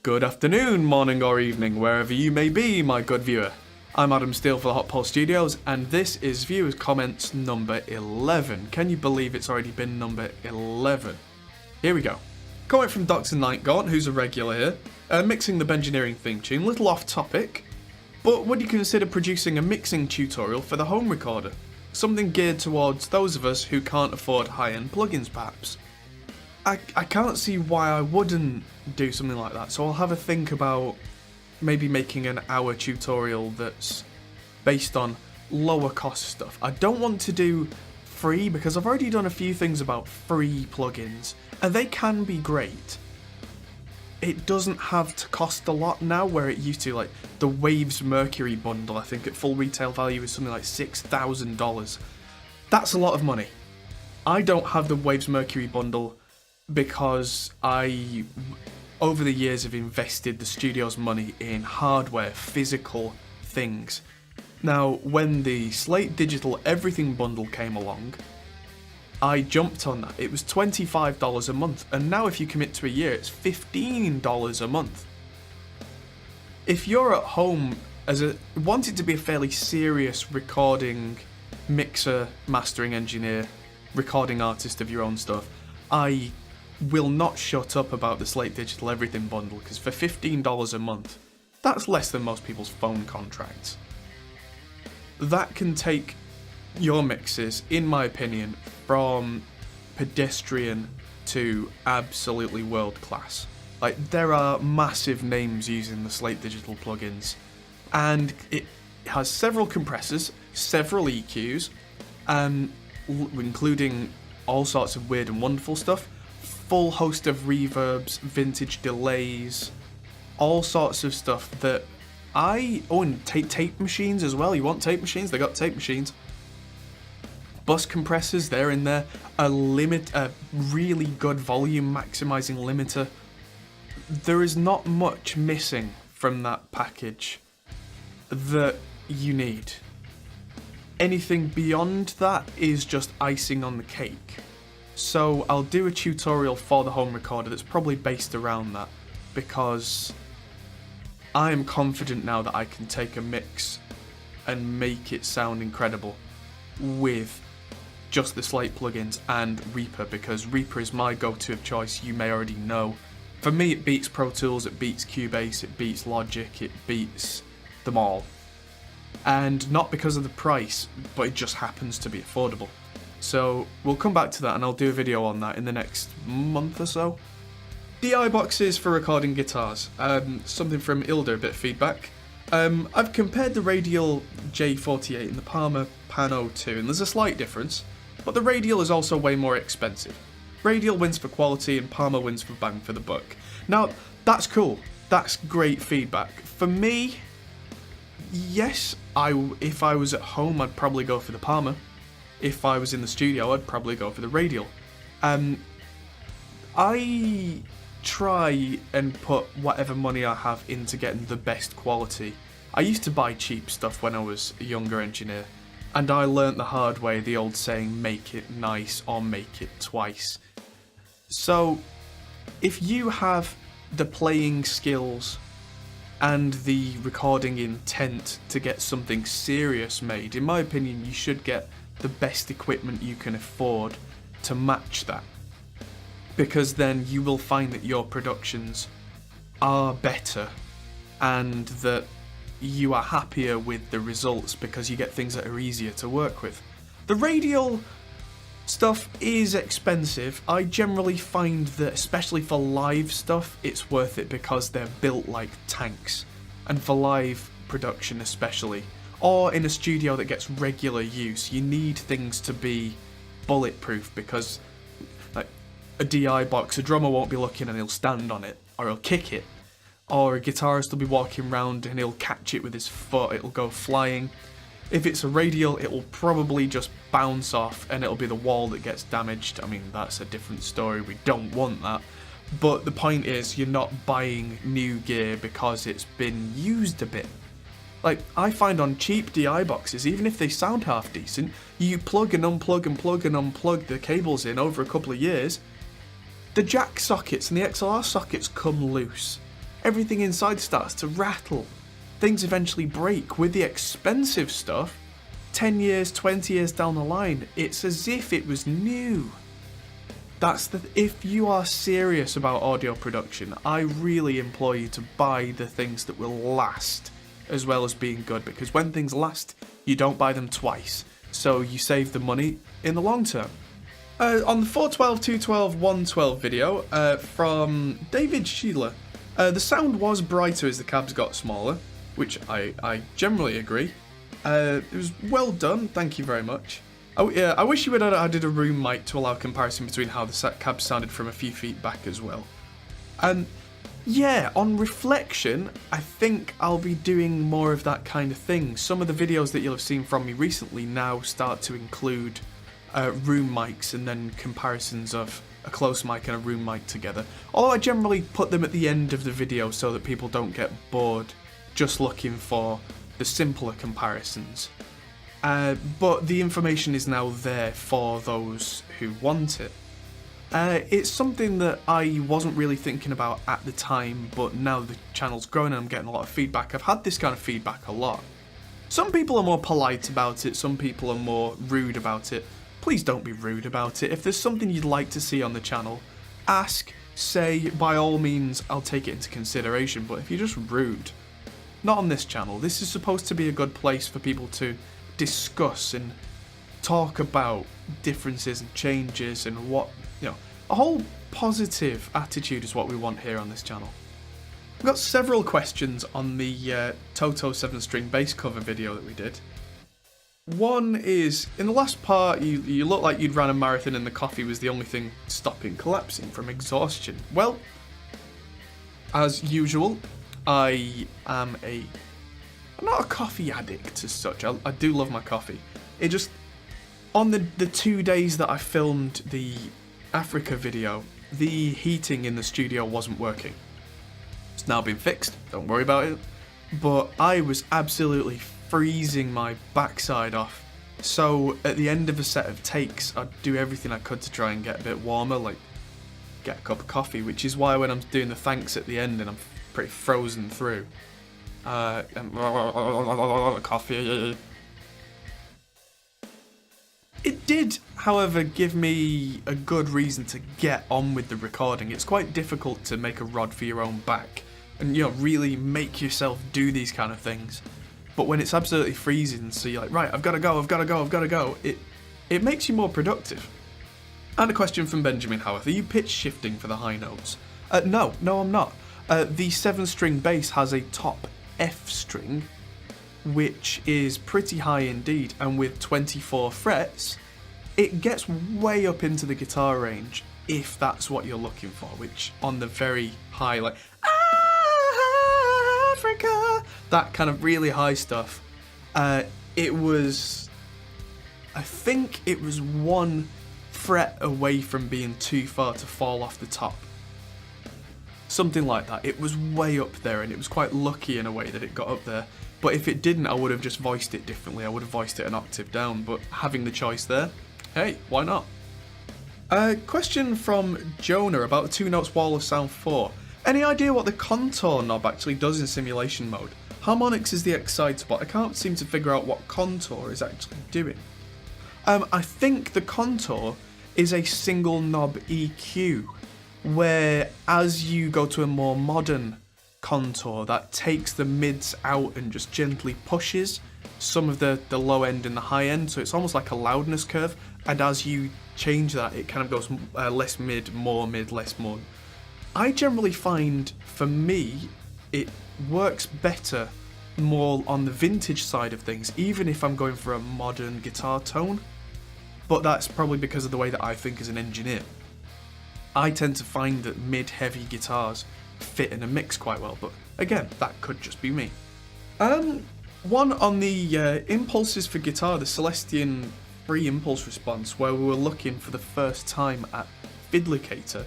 Good afternoon, morning or evening, wherever you may be, my good viewer. I'm Adam Steele for the Hot Pulse Studios, and this is Viewers Comments number 11. Can you believe it's already been number 11? Here we go. Comment from Dr. Nightgaunt, who's a regular here, mixing the Bengineering theme tune, little off topic, but would you consider producing a mixing tutorial for the home recorder? Something geared towards those of us who can't afford high-end plugins perhaps. I can't see why I wouldn't do something like that, so I'll have a think about maybe making an hour tutorial that's based on lower cost stuff. I don't want to do free because I've already done a few things about free plugins and they can be great. It doesn't have to cost a lot now where it used to, like the Waves Mercury bundle I think at full retail value is something like $6,000. That's a lot of money. I don't have the Waves Mercury bundle because I, over the years, have invested the studio's money in hardware, physical things. Now, when the Slate Digital Everything bundle came along, I jumped on that. It was $25 a month, and now if you commit to a year, it's $15 a month. If you're at home want it to be a fairly serious recording, mixer, mastering engineer, recording artist of your own stuff, I will not shut up about the Slate Digital Everything bundle, because for $15 a month, that's less than most people's phone contracts. That can take your mixes, in my opinion, from pedestrian to absolutely world class. Like, there are massive names using the Slate Digital plugins, and it has several compressors, several EQs, and including all sorts of weird and wonderful stuff, full host of reverbs, vintage delays, all sorts of stuff that and tape machines as well. You want tape machines? They got tape machines. Bus compressors, they're in there. A really good volume maximizing limiter. There is not much missing from that package that you need. Anything beyond that is just icing on the cake. So I'll do a tutorial for the home recorder that's probably based around that, because I am confident now that I can take a mix and make it sound incredible with just the Slate plugins and Reaper, because Reaper is my go-to of choice, you may already know. For me it beats Pro Tools, it beats Cubase, it beats Logic, it beats them all. And not because of the price, but it just happens to be affordable. So we'll come back to that and I'll do a video on that in the next month or so. DI boxes for recording guitars. Something from Ilder, a bit of feedback. I've compared the Radial J48 and the Palmer Pan 02, and there's a slight difference, but the Radial is also way more expensive. Radial wins for quality and Palmer wins for bang for the buck. Now, that's cool. That's great feedback. For me, yes, if I was at home, I'd probably go for the Palmer. If I was in the studio, I'd probably go for the Radial. I try and put whatever money I have into getting the best quality. I used to buy cheap stuff when I was a younger engineer, and I learnt the hard way, the old saying, make it nice or make it twice. So, if you have the playing skills and the recording intent to get something serious made, in my opinion, you should get the best equipment you can afford to match that, because then you will find that your productions are better and that you are happier with the results because you get things that are easier to work with. The Radial stuff is expensive. I generally find that, especially for live stuff, it's worth it because they're built like tanks, and for live production especially, or in a studio that gets regular use, you need things to be bulletproof, because like a DI box, a drummer won't be looking and he'll stand on it, or he'll kick it, or a guitarist will be walking around and he'll catch it with his foot, it'll go flying. If it's a Radial, it'll probably just bounce off and it'll be the wall that gets damaged. I mean, that's a different story, we don't want that. But the point is, you're not buying new gear because it's been used a bit. Like, I find on cheap DI boxes, even if they sound half decent, you plug and unplug and plug and unplug the cables in over a couple of years, the jack sockets and the XLR sockets come loose. everything inside starts to rattle. Things eventually break. With the expensive stuff, 10 years, 20 years down the line, it's as if it was new. If you are serious about audio production, I really implore you to buy the things that will last as well as being good, because when things last, you don't buy them twice, so you save the money in the long term. On the 412, 212, 112 video from David Sheila, the sound was brighter as the cabs got smaller, which I generally agree. It was well done, thank you very much. I wish you would have added a room mic to allow comparison between how the cabs sounded from a few feet back as well. Yeah, on reflection, I think I'll be doing more of that kind of thing. Some of the videos that you'll have seen from me recently now start to include room mics and then comparisons of a close mic and a room mic together. Although I generally put them at the end of the video so that people don't get bored just looking for the simpler comparisons. But the information is now there for those who want it. It's something that I wasn't really thinking about at the time, but now the channel's grown and I'm getting a lot of feedback. I've had this kind of feedback a lot. Some people are more polite about it, some people are more rude about it. Please don't be rude about it. If there's something you'd like to see on the channel, ask, say, by all means, I'll take it into consideration. But if you're just rude, not on this channel. This is supposed to be a good place for people to discuss and talk about differences and changes and what, a whole positive attitude is what we want here on this channel. We've got several questions on the Toto 7-string bass cover video that we did. One is, in the last part, you looked like you'd ran a marathon and the coffee was the only thing stopping collapsing from exhaustion. Well, as usual, I'm not a coffee addict as such. I do love my coffee. It just, on the 2 days that I filmed the Africa video, the heating in the studio wasn't working. It's now been fixed, don't worry about it. But I was absolutely freezing my backside off. So at the end of a set of takes, I'd do everything I could to try and get a bit warmer, like get a cup of coffee, which is why when I'm doing the thanks at the end and I'm pretty frozen through, coffee. It did, however, give me a good reason to get on with the recording. It's quite difficult to make a rod for your own back and, really make yourself do these kind of things. But when it's absolutely freezing, so you're like, right, I've got to go, it makes you more productive. And a question from Benjamin Howarth, are you pitch shifting for the high notes? No, I'm not. The 7-string bass has a top F string, which is pretty high indeed, and with 24 frets, it gets way up into the guitar range, if that's what you're looking for, which on the very high, like, Africa, that kind of really high stuff, I think it was 1 fret away from being too far to fall off the top. Something like that. It was way up there, and it was quite lucky in a way that it got up there. But if it didn't, I would have just voiced it differently. I would have voiced it an octave down, but having the choice there, hey, why not? Question from Jonah about the 2 notes wall of sound 4. Any idea what the contour knob actually does in simulation mode? Harmonics is the excite spot. I can't seem to figure out what contour is actually doing. I think the contour is a single knob EQ, where as you go to a more modern contour, that takes the mids out and just gently pushes some of the low end and the high end, so it's almost like a loudness curve, and as you change that, it kind of goes less mid, less more. I generally find, for me, it works better more on the vintage side of things, even if I'm going for a modern guitar tone, but that's probably because of the way that I think as an engineer. I tend to find that mid-heavy guitars fit in a mix quite well, but again, that could just be me. One on the impulses for guitar, the Celestion free impulse response, where we were looking for the first time at Regulator.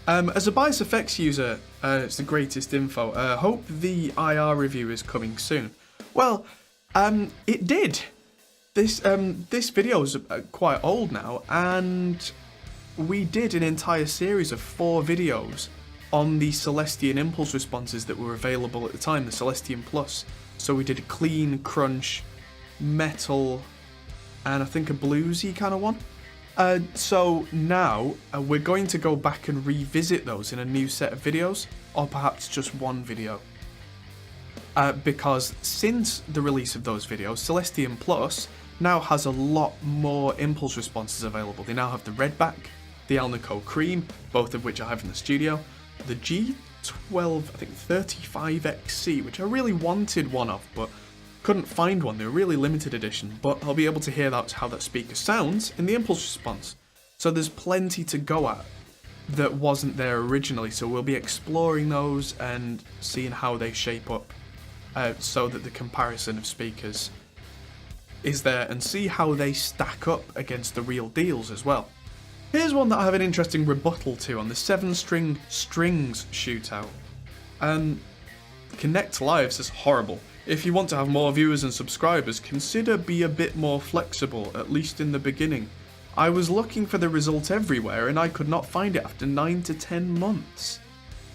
As a bias effects user, it's the greatest info. Hope the IR review is coming soon. Well, it did. This video is quite old now, and we did an entire series of 4 videos on the Celestion impulse responses that were available at the time, the Celestion Plus. So we did a clean, crunch, metal, and I think a bluesy kind of one. So now we're going to go back and revisit those in a new set of videos, or perhaps just one video. Because since the release of those videos, Celestion Plus now has a lot more impulse responses available. They now have the Redback, the Alnico Cream, both of which I have in the studio, the G12, I think 35XC, which I really wanted one of, but couldn't find one. They're a really limited edition, but I'll be able to hear how that speaker sounds in the impulse response. So there's plenty to go at that wasn't there originally, so we'll be exploring those and seeing how they shape up, so that the comparison of speakers is there, and see how they stack up against the real deals as well. Here's one that I have an interesting rebuttal to on the 7-string strings shootout. Connect Live says, horrible. If you want to have more viewers and subscribers, consider be a bit more flexible, at least in the beginning. I was looking for the result everywhere and I could not find it after 9 to 10 months.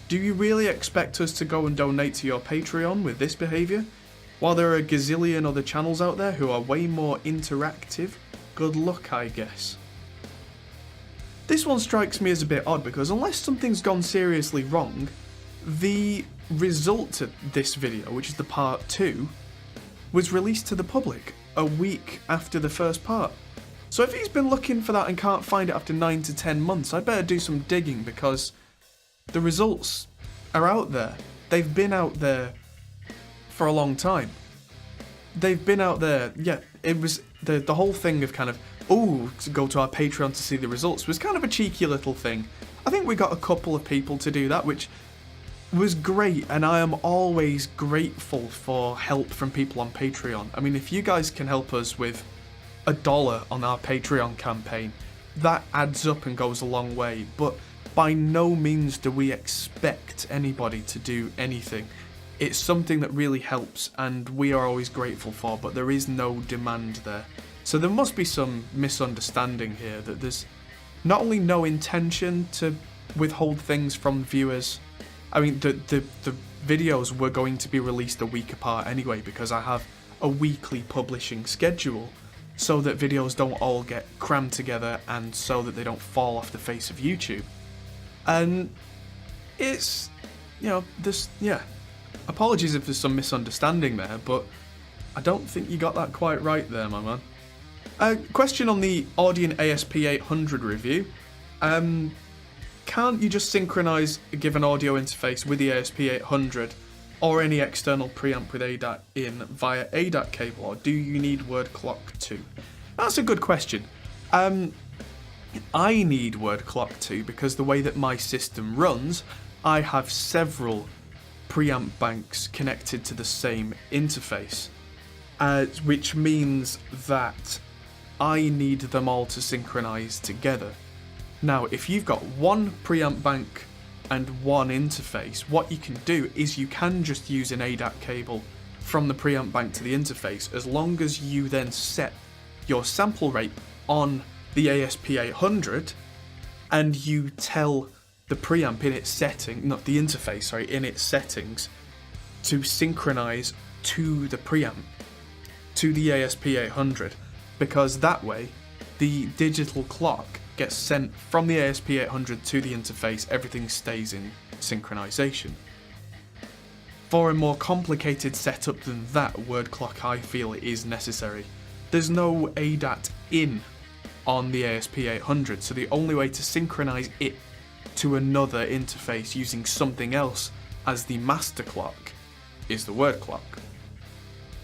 Do you really expect us to go and donate to your Patreon with this behaviour? While there are a gazillion other channels out there who are way more interactive, good luck, I guess. This one strikes me as a bit odd because unless something's gone seriously wrong, the result to this video, which is the part 2, was released to the public a week after the first part. So if he's been looking for that and can't find it after 9 to 10 months, I'd better do some digging because the results are out there. They've been out there for a long time. They've been out there, yeah, it was the whole thing of kind of, to go to our Patreon to see the results was kind of a cheeky little thing. I think we got a couple of people to do that, which was great, and I am always grateful for help from people on Patreon. I mean, if you guys can help us with $1 on our Patreon campaign, that adds up and goes a long way, but by no means do we expect anybody to do anything. It's something that really helps and we are always grateful for, but there is no demand there. So there must be some misunderstanding here, that there's not only no intention to withhold things from viewers. I mean, the videos were going to be released a week apart anyway because I have a weekly publishing schedule so that videos don't all get crammed together and so that they don't fall off the face of YouTube. And it's, apologies if there's some misunderstanding there, but I don't think you got that quite right there, my man. Question on the Audion ASP800 review. Can't you just synchronize a given audio interface with the ASP800 or any external preamp with ADAT in via ADAT cable, or do you need word clock too? That's a good question. I need word clock too because the way that my system runs, I have several preamp banks connected to the same interface, which means that I need them all to synchronize together. Now, if you've got one preamp bank and one interface, what you can do is you can just use an ADAT cable from the preamp bank to the interface, as long as you then set your sample rate on the ASP800 and you tell the preamp in its setting, not the interface, sorry, in its settings, to synchronize to the preamp, to the ASP800, because that way the digital clock gets sent from the ASP800 to the interface, everything stays in synchronization. For a more complicated setup than that, word clock I feel is necessary. There's no ADAT in on the ASP800, so the only way to synchronize it to another interface using something else as the master clock is the word clock.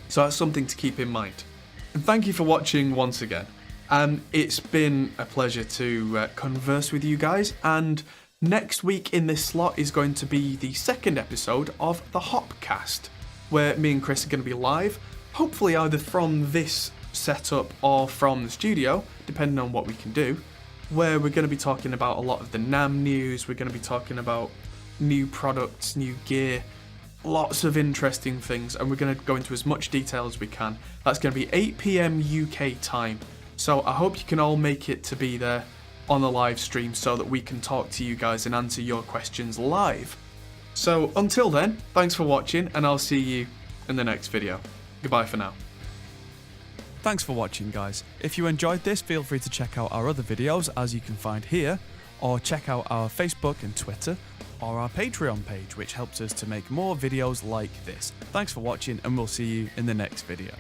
So that's something to keep in mind. And thank you for watching once again. It's been a pleasure to converse with you guys, and next week in this slot is going to be the second episode of the Hopcast, where me and Chris are going to be live, hopefully either from this setup or from the studio, depending on what we can do, where we're going to be talking about a lot of the NAMM news, we're going to be talking about new products, new gear, lots of interesting things, and we're going to go into as much detail as we can. That's going to be 8 PM UK time, so I hope you can all make it to be there on the live stream so that we can talk to you guys and answer your questions live. So until then, thanks for watching, and I'll see you in the next video. Goodbye for now. Thanks for watching, guys. If you enjoyed this, feel free to check out our other videos, as you can find here, or check out our Facebook and Twitter, or our Patreon page, which helps us to make more videos like this. Thanks for watching, and we'll see you in the next video.